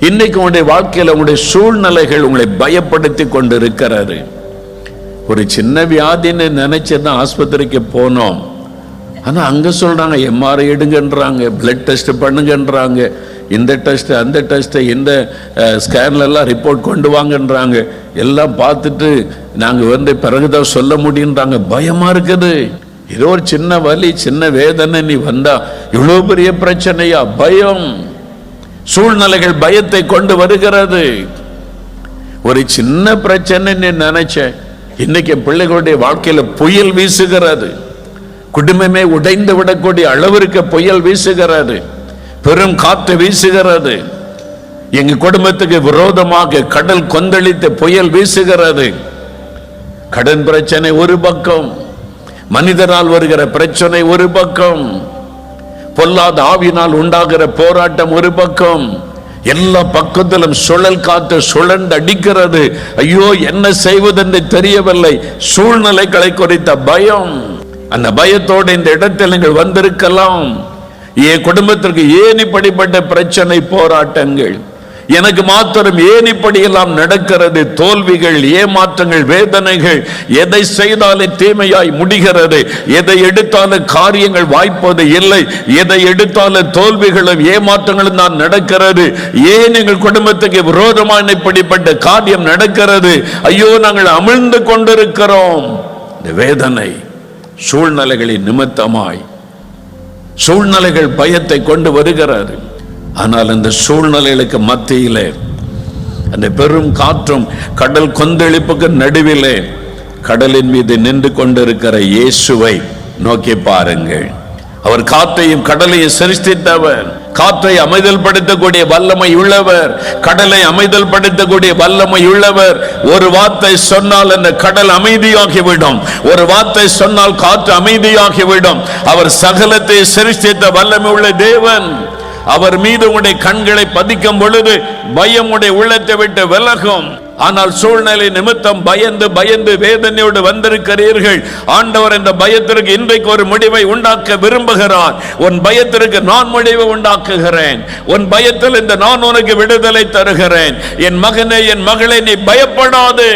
இன்னைக்கு உங்களுடைய வாழ்க்கையில் உங்களுடைய சூழ்நிலைகள் உங்களை பயப்படுத்தி கொண்டு இருக்கிறது. ஒரு சின்ன வியாதின்னு நினைச்சதான் ஆஸ்பத்திரிக்கு போனோம். ஆனா அங்க சொல்றாங்க எம்ஆர்ஐ எடுங்கன்றாங்க, பிளட் டெஸ்ட் பண்ணுங்கன்றாங்க, இந்த டெஸ்ட் அந்த டெஸ்ட், இந்த ஸ்கேன்ல எல்லாம் ரிப்போர்ட் கொண்டு வாங்கன்றாங்க. எல்லாம் பார்த்துட்டு நாங்க பிறகுதான் சொல்ல முடியுன்றாங்க. பயமா இருக்குது. ஏதோ ஒரு சின்ன வலி சின்ன வேதனை நீ வந்தா இவ்வளவு பெரிய பிரச்சனையா? பயம். சூழ்நிலைகள் பயத்தை கொண்டு வருகிறது. ஒரு சின்ன பிரச்சனை நீ நினைச்ச, இன்னைக்கு பிள்ளைகளுடைய வாழ்க்கையில புயல் வீசுகிறது. குடும்பமே உடைந்து விடக்கூடிய அளவிற்கு புயல் வீசுகிறது. பெரும் காற்று வீசுகிறது. எங்க குடும்பத்துக்கு விரோதமாக கடல் கொந்தளித்து புயல் வீசுகிறது. கடன் பிரச்சனை ஒரு பக்கம், மனிதனால் வருகிற பிரச்சனை ஒரு பக்கம், பொல்லாத ஆவியினால் உண்டாகிற போராட்டம் ஒரு பக்கம். எல்லா பக்கத்திலும் சுழல் காத்து சுழன்று அடிக்கிறது. ஐயோ, என்ன செய்வதென்று தெரியவில்லை. சூழ்நிலைகளை குறித்த பயம். அந்த பயத்தோடு இந்த இடத்தில் நீங்கள் வந்திருக்கலாம். என் குடும்பத்திற்கு ஏன் இப்படிப்பட்ட பிரச்சனை, போராட்டங்கள்? எனக்கு மாத்திரம் ஏன் இப்படியெல்லாம் நடக்கிறது? தோல்விகள், ஏமாற்றங்கள், வேதனைகள். எதை செய்தாலும் தீமையாய் முடிகிறது. எதை எடுத்தாலும் காரியங்கள் வாய்ப்பது இல்லை. எதை எடுத்தாலும் தோல்விகளும் ஏமாற்றங்களும் தான் நடக்கிறது. ஏன் எங்கள் குடும்பத்துக்கு விரோதமான இப்படிப்பட்ட காரியம் நடக்கிறது? ஐயோ, நாங்கள் அமிழ்ந்து கொண்டிருக்கிறோம். இந்த வேதனை சூழ்நிலைகளின் நிமித்தமாய், சூழ்நிலைகள் பயத்தை கொண்டு வருகிறது. ஆனால் அந்த சூழ்நிலைகளுக்கு மத்தியிலே, அந்த பெரும் காற்றும் கடல் கொந்தளிப்புக்கு நடுவிலே கடலின் மீது நின்று கொண்டிருக்கிற இயேசுவை நோக்கி பாருங்கள். அவர் காற்றையும் கடலையும் சிருஷ்டித்தவர், காற்றை அமைதல் படுத்தக்கூடிய வல்லமை உள்ளவர், கடலை அமைதல் படுத்தக்கூடிய வல்லமை உள்ளவர். ஒரு வார்த்தை சொன்னால் அந்த கடல் அமைதியாகிவிடும். ஒரு வார்த்தை சொன்னால் காற்று அமைதியாகிவிடும். அவர் சகலத்தை சிருஷ்டித்த வல்லமை உள்ள தேவன். அவர் மீது உடைய கண்களை பதிக்கும் பொழுது பயம் உடைய உள்ளத்தை விட்டு விலகும். ஆனால் சூழ்நிலை நிமித்தம் பயந்து பயந்து வேதனையோடு வந்திருக்கிறீர்கள். ஆண்டவர் இந்த பயத்திற்கு இன்றைக்கு ஒரு முடிவை உண்டாக்க விரும்புகிறார். உன் பயத்திற்கு நான் முடிவை உண்டாக்குகிறேன். உன் பயத்தில் இந்த நான் உனக்கு விடுதலை தருகிறேன். என் மகனே, என் மகளே, நீ பயப்படாதே.